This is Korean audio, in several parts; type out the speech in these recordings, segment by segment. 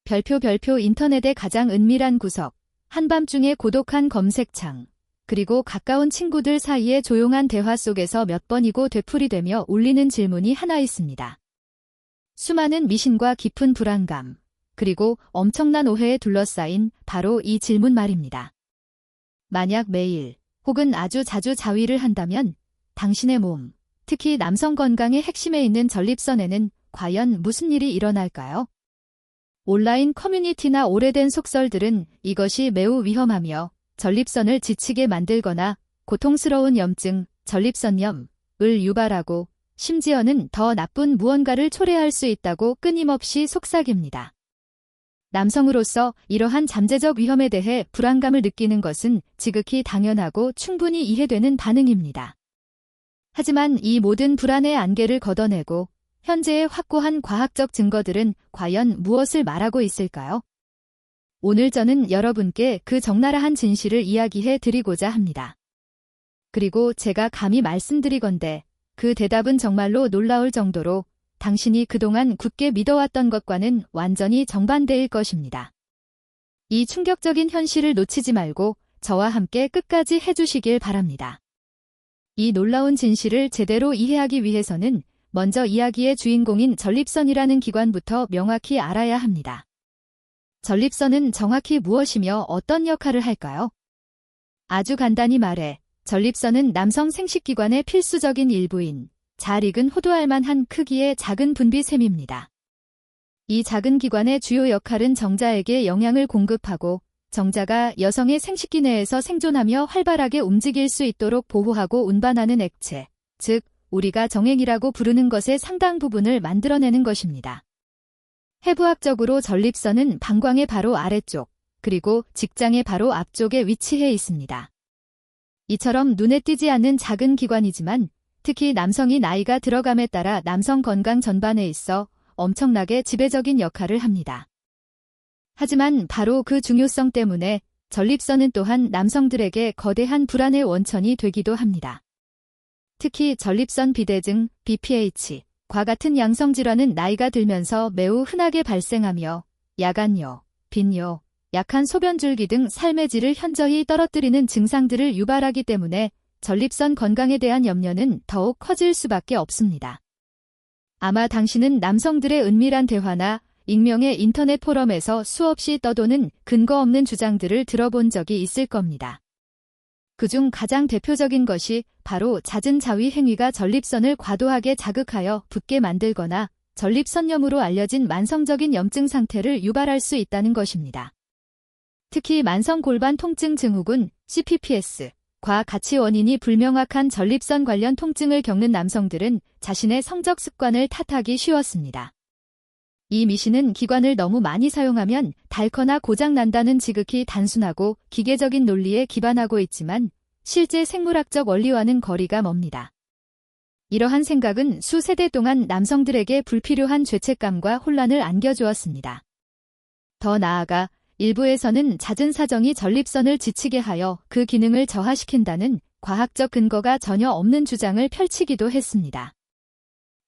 별표 인터넷의 가장 은밀한 구석, 한밤중의 고독한 검색창, 그리고 가까운 친구들 사이의 조용한 대화 속에서 몇 번이고 되풀이되며 울리는 질문이 하나 있습니다. 수많은 미신과 깊은 불안감, 그리고 엄청난 오해에 둘러싸인 바로 이 질문 말입니다. 만약 매일 혹은 아주 자주 자위를 한다면 당신의 몸, 특히 남성 건강의 핵심에 있는 전립선에는 과연 무슨 일이 일어날까요? 온라인 커뮤니티나 오래된 속설들은 이것이 매우 위험하며 전립선을 지치게 만들거나 고통스러운 염증, 전립선염을 유발하고 심지어는 더 나쁜 무언가를 초래할 수 있다고 끊임없이 속삭입니다. 남성으로서 이러한 잠재적 위험에 대해 불안감을 느끼는 것은 지극히 당연하고 충분히 이해되는 반응입니다. 하지만 이 모든 불안의 안개를 걷어내고 현재의 확고한 과학적 증거들은 과연 무엇을 말하고 있을까요? 오늘 저는 여러분께 그 적나라한 진실을 이야기해 드리고자 합니다. 그리고 제가 감히 말씀드리건대 그 대답은 정말로 놀라울 정도로 당신이 그동안 굳게 믿어왔던 것과는 완전히 정반대일 것입니다. 이 충격적인 현실을 놓치지 말고 저와 함께 끝까지 해주시길 바랍니다. 이 놀라운 진실을 제대로 이해하기 위해서는 먼저 이야기의 주인공인 전립선이라는 기관부터 명확히 알아야 합니다. 전립선은 정확히 무엇이며 어떤 역할을 할까요? 아주 간단히 말해 전립선은 남성 생식기관의 필수적인 일부인 잘 익은 호두알 만한 크기의 작은 분비샘입니다. 이 작은 기관의 주요 역할은 정자에게 영양을 공급하고 정자가 여성의 생식기 내에서 생존하며 활발하게 움직일 수 있도록 보호하고 운반하는 액체, 즉 우리가 정액이라고 부르는 것의 상당 부분을 만들어내는 것입니다. 해부학적으로 전립선은 방광의 바로 아래쪽, 그리고 직장의 바로 앞쪽에 위치해 있습니다. 이처럼 눈에 띄지 않는 작은 기관이지만 특히 남성이 나이가 들어감에 따라 남성 건강 전반에 있어 엄청나게 지배적인 역할을 합니다. 하지만 바로 그 중요성 때문에 전립선은 또한 남성들에게 거대한 불안의 원천이 되기도 합니다. 특히 전립선 비대증, BPH과 같은 양성질환은 나이가 들면서 매우 흔하게 발생하며 야간요, 빈요, 약한 소변줄기 등 삶의 질을 현저히 떨어뜨리는 증상들을 유발하기 때문에 전립선 건강에 대한 염려는 더욱 커질 수밖에 없습니다. 아마 당신은 남성들의 은밀한 대화나 익명의 인터넷 포럼에서 수없이 떠도는 근거 없는 주장들을 들어본 적이 있을 겁니다. 그중 가장 대표적인 것이 바로 잦은 자위 행위가 전립선을 과도하게 자극하여 붓게 만들거나 전립선염으로 알려진 만성적인 염증 상태를 유발할 수 있다는 것입니다. 특히 만성 골반 통증 증후군 CPPS과 같이 원인이 불명확한 전립선 관련 통증을 겪는 남성들은 자신의 성적 습관을 탓하기 쉬웠습니다. 이 미신은 기관을 너무 많이 사용하면 닳거나 고장난다는 지극히 단순하고 기계적인 논리에 기반하고 있지만 실제 생물학적 원리와는 거리가 멉니다. 이러한 생각은 수세대 동안 남성들에게 불필요한 죄책감과 혼란을 안겨주었습니다. 더 나아가 일부에서는 잦은 사정이 전립선을 지치게 하여 그 기능을 저하시킨다는 과학적 근거가 전혀 없는 주장을 펼치기도 했습니다.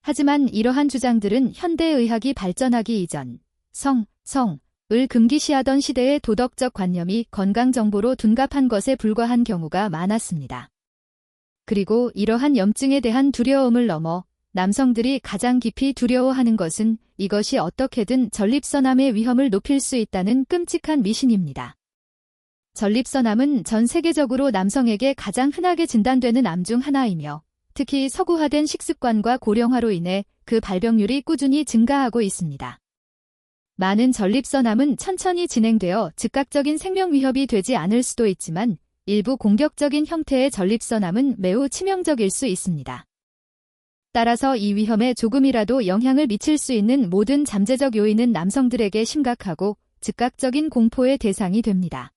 하지만 이러한 주장들은 현대의학이 발전하기 이전 성을 금기시하던 시대의 도덕적 관념이 건강정보로 둔갑한 것에 불과한 경우가 많았습니다. 그리고 이러한 염증에 대한 두려움을 넘어 남성들이 가장 깊이 두려워하는 것은 이것이 어떻게든 전립선암의 위험을 높일 수 있다는 끔찍한 미신입니다. 전립선암은 전 세계적으로 남성에게 가장 흔하게 진단되는 암 중 하나이며 특히 서구화된 식습관과 고령화로 인해 그 발병률이 꾸준히 증가하고 있습니다. 많은 전립선암은 천천히 진행되어 즉각적인 생명 위협이 되지 않을 수도 있지만 일부 공격적인 형태의 전립선암은 매우 치명적일 수 있습니다. 따라서 이 위험에 조금이라도 영향을 미칠 수 있는 모든 잠재적 요인은 남성들에게 심각하고 즉각적인 공포의 대상이 됩니다.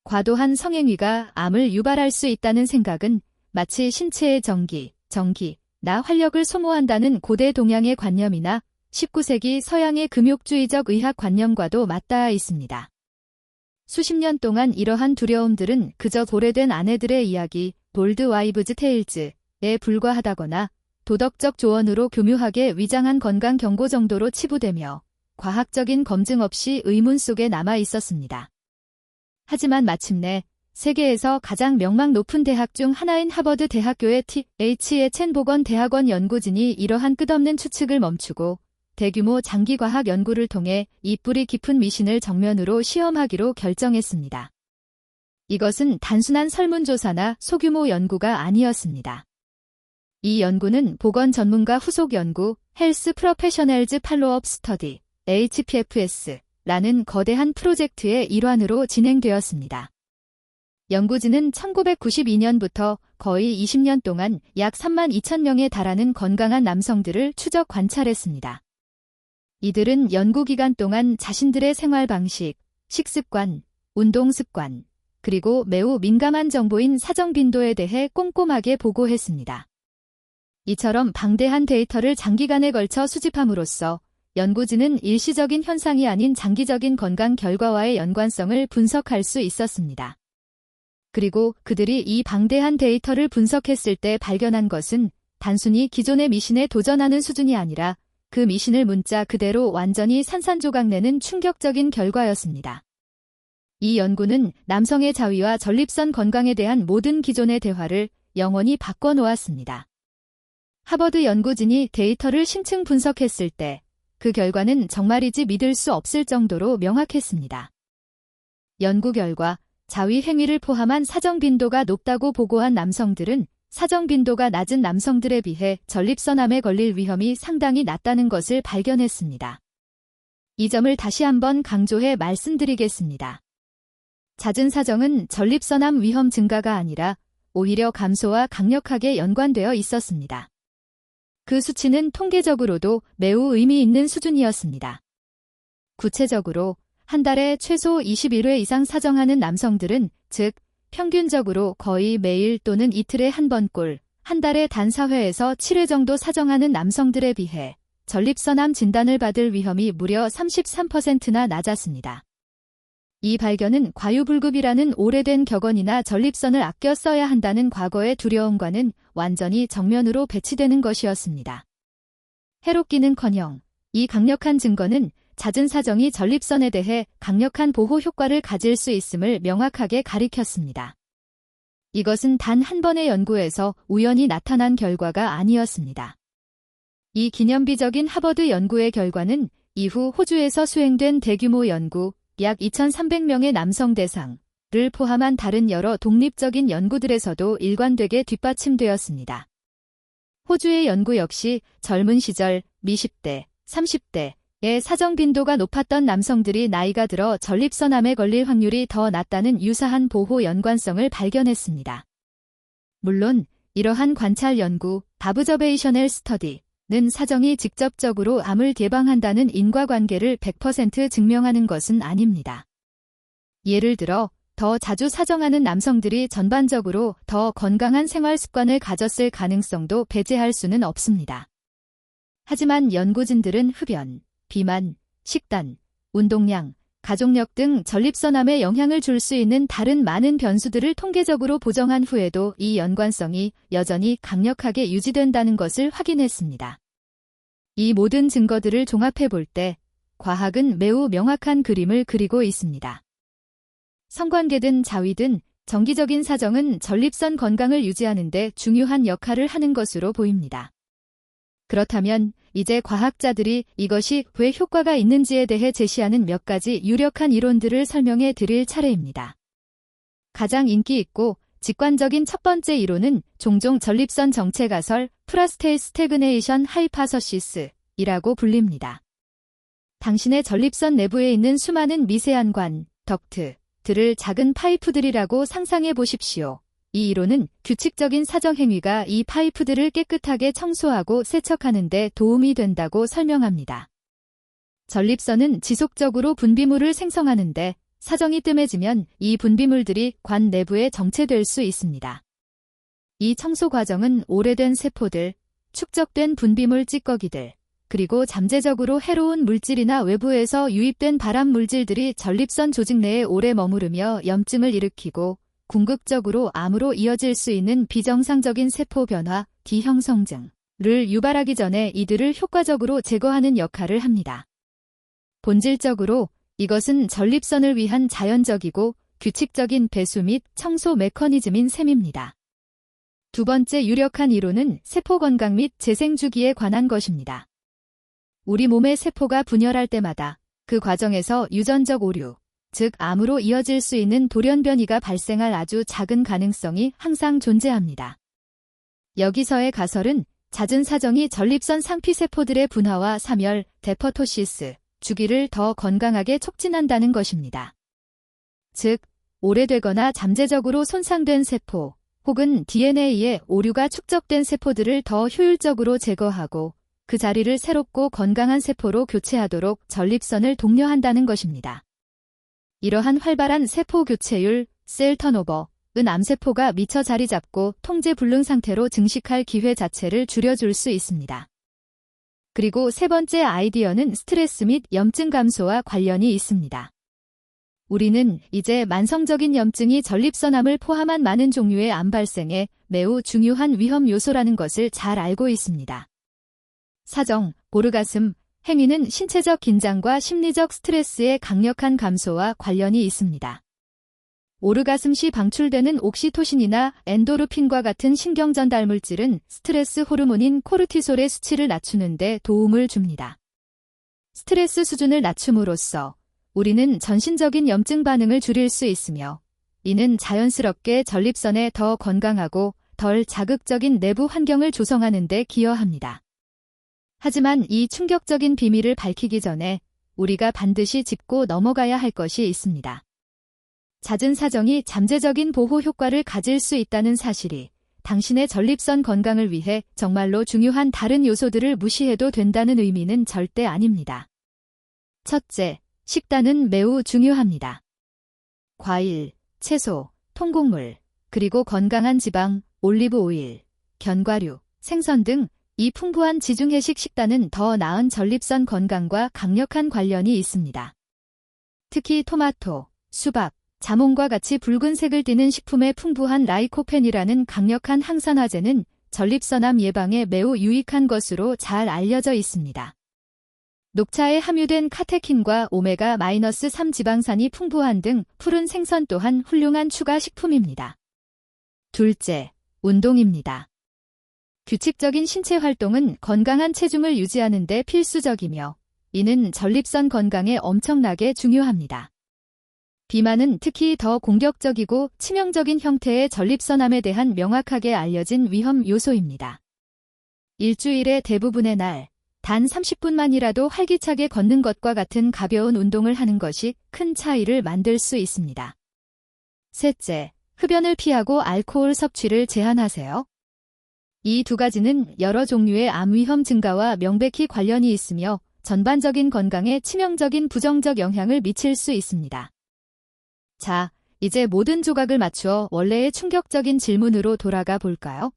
과도한 성행위가 암을 유발할 수 있다는 생각은 마치 신체의 전기나 활력을 소모한다는 고대 동양의 관념이나 19세기 서양의 금욕주의적 의학 관념과도 맞닿아 있습니다. 수십 년 동안 이러한 두려움들은 그저 오래된 아내들의 이야기, 올드 와이브즈 테일즈에 불과하다거나 도덕적 조언으로 교묘하게 위장한 건강 경고 정도로 치부되며 과학적인 검증 없이 의문 속에 남아 있었습니다. 하지만 마침내 세계에서 가장 명망 높은 대학 중 하나인 하버드 대학교의 T.H. 첸 보건 대학원 연구진이 이러한 끝없는 추측을 멈추고 대규모 장기 과학 연구를 통해 이 뿌리 깊은 미신을 정면으로 시험하기로 결정했습니다. 이것은 단순한 설문조사나 소규모 연구가 아니었습니다. 이 연구는 보건 전문가 후속 연구, 헬스 프로페셔널즈 팔로업 스터디, HPFS라는 거대한 프로젝트의 일환으로 진행되었습니다. 연구진은 1992년부터 거의 20년 동안 약 32,000명에 달하는 건강한 남성들을 추적 관찰했습니다. 이들은 연구 기간 동안 자신들의 생활 방식, 식습관, 운동 습관, 그리고 매우 민감한 정보인 사정 빈도에 대해 꼼꼼하게 보고했습니다. 이처럼 방대한 데이터를 장기간에 걸쳐 수집함으로써 연구진은 일시적인 현상이 아닌 장기적인 건강 결과와의 연관성을 분석할 수 있었습니다. 그리고 그들이 이 방대한 데이터를 분석했을 때 발견한 것은 단순히 기존의 미신에 도전하는 수준이 아니라 그 미신을 문자 그대로 완전히 산산조각내는 충격적인 결과였습니다. 이 연구는 남성의 자위와 전립선 건강에 대한 모든 기존의 대화를 영원히 바꿔놓았습니다. 하버드 연구진이 데이터를 심층 분석했을 때 그 결과는 정말이지 믿을 수 없을 정도로 명확했습니다. 연구 결과 자위 행위를 포함한 사정 빈도가 높다고 보고한 남성들은 사정 빈도가 낮은 남성들에 비해 전립선암에 걸릴 위험이 상당히 낮다는 것을 발견했습니다. 이 점을 다시 한번 강조해 말씀드리겠습니다. 잦은 사정은 전립선암 위험 증가가 아니라 오히려 감소와 강력하게 연관되어 있었습니다. 그 수치는 통계적으로도 매우 의미 있는 수준이었습니다. 구체적으로 한 달에 최소 21회 이상 사정하는 남성들은, 즉 평균적으로 거의 매일 또는 이틀에 한 번꼴, 한 달에 단 4회에서 7회 정도 사정하는 남성들에 비해 전립선암 진단을 받을 위험이 무려 33%나 낮았습니다. 이 발견은 과유불급이라는 오래된 격언이나 전립선을 아껴 써야 한다는 과거의 두려움과는 완전히 정면으로 배치되는 것이었습니다. 해롭기는커녕 이 강력한 증거는 잦은 사정이 전립선에 대해 강력한 보호 효과를 가질 수 있음을 명확하게 가리켰습니다. 이것은 단 한 번의 연구에서 우연히 나타난 결과가 아니었습니다. 이 기념비적인 하버드 연구의 결과는 이후 호주에서 수행된 대규모 연구, 약 2,300명의 남성 대상을 포함한 다른 여러 독립적인 연구들에서도 일관되게 뒷받침되었습니다. 호주의 연구 역시 젊은 시절 미10대, 30대의 사정 빈도가 높았던 남성들이 나이가 들어 전립선암에 걸릴 확률이 더 낮다는 유사한 보호 연관성을 발견했습니다. 물론 이러한 관찰 연구, 바브저베이셔널 스터디는 사정이 직접적으로 암을 예방한다는 인과관계를 100% 증명하는 것은 아닙니다. 예를 들어 더 자주 사정하는 남성들이 전반적으로 더 건강한 생활 습관을 가졌을 가능성도 배제할 수는 없습니다. 하지만 연구진들은 흡연, 비만, 식단, 운동량, 가족력 등 전립선암에 영향을 줄 수 있는 다른 많은 변수들을 통계적으로 보정한 후에도 이 연관성이 여전히 강력하게 유지된다는 것을 확인했습니다. 이 모든 증거들을 종합해 볼 때 과학은 매우 명확한 그림을 그리고 있습니다. 성관계든 자위든 정기적인 사정은 전립선 건강을 유지하는 데 중요한 역할을 하는 것으로 보입니다. 그렇다면 이제 과학자들이 이것이 왜 효과가 있는지에 대해 제시하는 몇 가지 유력한 이론들을 설명해 드릴 차례입니다. 가장 인기 있고 직관적인 첫 번째 이론은 종종 전립선 정체가설, 프라스테이 스태그네이션 하이파서시스이라고 불립니다. 당신의 전립선 내부에 있는 수많은 미세한 관, 덕트들을 작은 파이프들이라고 상상해 보십시오. 이 이론은 규칙적인 사정 행위가 이 파이프들을 깨끗하게 청소하고 세척하는 데 도움이 된다고 설명합니다. 전립선은 지속적으로 분비물을 생성하는데 사정이 뜸해지면 이 분비물들이 관 내부에 정체될 수 있습니다. 이 청소 과정은 오래된 세포들, 축적된 분비물 찌꺼기들, 그리고 잠재적으로 해로운 물질이나 외부에서 유입된 발암 물질들이 전립선 조직 내에 오래 머무르며 염증을 일으키고 궁극적으로 암으로 이어질 수 있는 비정상적인 세포 변화, D형성증을 유발하기 전에 이들을 효과적으로 제거하는 역할을 합니다. 본질적으로 이것은 전립선을 위한 자연적이고 규칙적인 배수 및 청소 메커니즘인 셈입니다. 두 번째 유력한 이론은 세포 건강 및 재생 주기에 관한 것입니다. 우리 몸의 세포가 분열할 때마다 그 과정에서 유전적 오류, 즉 암으로 이어질 수 있는 돌연변이가 발생할 아주 작은 가능성이 항상 존재합니다. 여기서의 가설은 잦은 사정이 전립선 상피세포들의 분화와 사멸, 데퍼토시스, 주기를 더 건강하게 촉진한다는 것입니다. 즉, 오래되거나 잠재적으로 손상된 세포, 혹은 DNA에 오류가 축적된 세포들을 더 효율적으로 제거하고 그 자리를 새롭고 건강한 세포로 교체하도록 전립선을 독려한다는 것입니다. 이러한 활발한 세포 교체율, 셀 턴오버은 암세포가 미처 자리 잡고 통제 불능 상태로 증식할 기회 자체를 줄여줄 수 있습니다. 그리고 세 번째 아이디어는 스트레스 및 염증 감소와 관련이 있습니다. 우리는 이제 만성적인 염증이 전립선암을 포함한 많은 종류의 암 발생에 매우 중요한 위험 요소라는 것을 잘 알고 있습니다. 사정, 오르가슴, 행위는 신체적 긴장과 심리적 스트레스의 강력한 감소와 관련이 있습니다. 오르가슴 시 방출되는 옥시토신이나 엔도르핀과 같은 신경전달 물질은 스트레스 호르몬인 코르티솔의 수치를 낮추는 데 도움을 줍니다. 스트레스 수준을 낮춤으로써 우리는 전신적인 염증 반응을 줄일 수 있으며 이는 자연스럽게 전립선에 더 건강하고 덜 자극적인 내부 환경을 조성하는 데 기여합니다. 하지만 이 충격적인 비밀을 밝히기 전에 우리가 반드시 짚고 넘어가야 할 것이 있습니다. 잦은 사정이 잠재적인 보호 효과를 가질 수 있다는 사실이 당신의 전립선 건강을 위해 정말로 중요한 다른 요소들을 무시해도 된다는 의미는 절대 아닙니다. 첫째, 식단은 매우 중요합니다. 과일, 채소, 통곡물, 그리고 건강한 지방, 올리브 오일, 견과류, 생선 등 이 풍부한 지중해식 식단은 더 나은 전립선 건강과 강력한 관련이 있습니다. 특히 토마토, 수박, 자몽과 같이 붉은색을 띠는 식품의 풍부한 라이코펜이라는 강력한 항산화제는 전립선암 예방에 매우 유익한 것으로 잘 알려져 있습니다. 녹차에 함유된 카테킨과 오메가-3 지방산이 풍부한 등 푸른 생선 또한 훌륭한 추가 식품입니다. 둘째, 운동입니다. 규칙적인 신체 활동은 건강한 체중을 유지하는 데 필수적이며 이는 전립선 건강에 엄청나게 중요합니다. 비만은 특히 더 공격적이고 치명적인 형태의 전립선암에 대한 명확하게 알려진 위험 요소입니다. 일주일의 대부분의 날, 단 30분만이라도 활기차게 걷는 것과 같은 가벼운 운동을 하는 것이 큰 차이를 만들 수 있습니다. 셋째, 흡연을 피하고 알코올 섭취를 제한하세요. 이 두 가지는 여러 종류의 암 위험 증가와 명백히 관련이 있으며 전반적인 건강에 치명적인 부정적 영향을 미칠 수 있습니다. 자, 이제 모든 조각을 맞추어 원래의 충격적인 질문으로 돌아가 볼까요?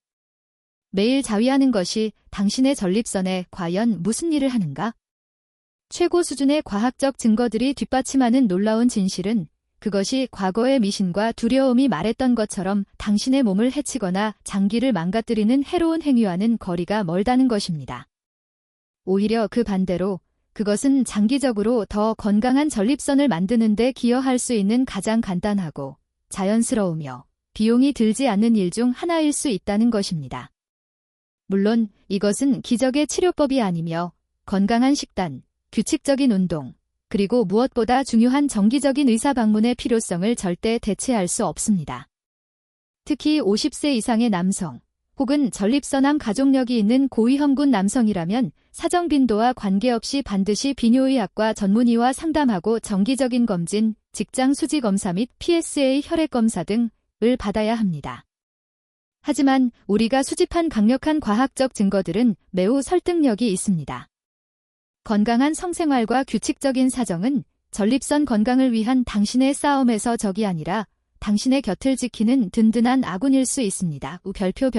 매일 자위하는 것이 당신의 전립선에 과연 무슨 일을 하는가? 최고 수준의 과학적 증거들이 뒷받침하는 놀라운 진실은 그것이 과거의 미신과 두려움이 말했던 것처럼 당신의 몸을 해치거나 장기를 망가뜨리는 해로운 행위와는 거리가 멀다는 것입니다. 오히려 그 반대로 그것은 장기적으로 더 건강한 전립선을 만드는 데 기여할 수 있는 가장 간단하고 자연스러우며 비용이 들지 않는 일 중 하나일 수 있다는 것입니다. 물론 이것은 기적의 치료법이 아니며 건강한 식단, 규칙적인 운동, 그리고 무엇보다 중요한 정기적인 의사 방문의 필요성을 절대 대체할 수 없습니다. 특히 50세 이상의 남성, 혹은 전립선암 가족력이 있는 고위험군 남성이라면 사정 빈도와 관계없이 반드시 비뇨의학과 전문의와 상담하고 정기적인 검진, 직장 수지 검사 및 PSA 혈액 검사 등을 받아야 합니다. 하지만 우리가 수집한 강력한 과학적 증거들은 매우 설득력이 있습니다. 건강한 성생활과 규칙적인 사정은 전립선 건강을 위한 당신의 싸움에서 적이 아니라 당신의 곁을 지키는 든든한 아군일 수 있습니다. 별표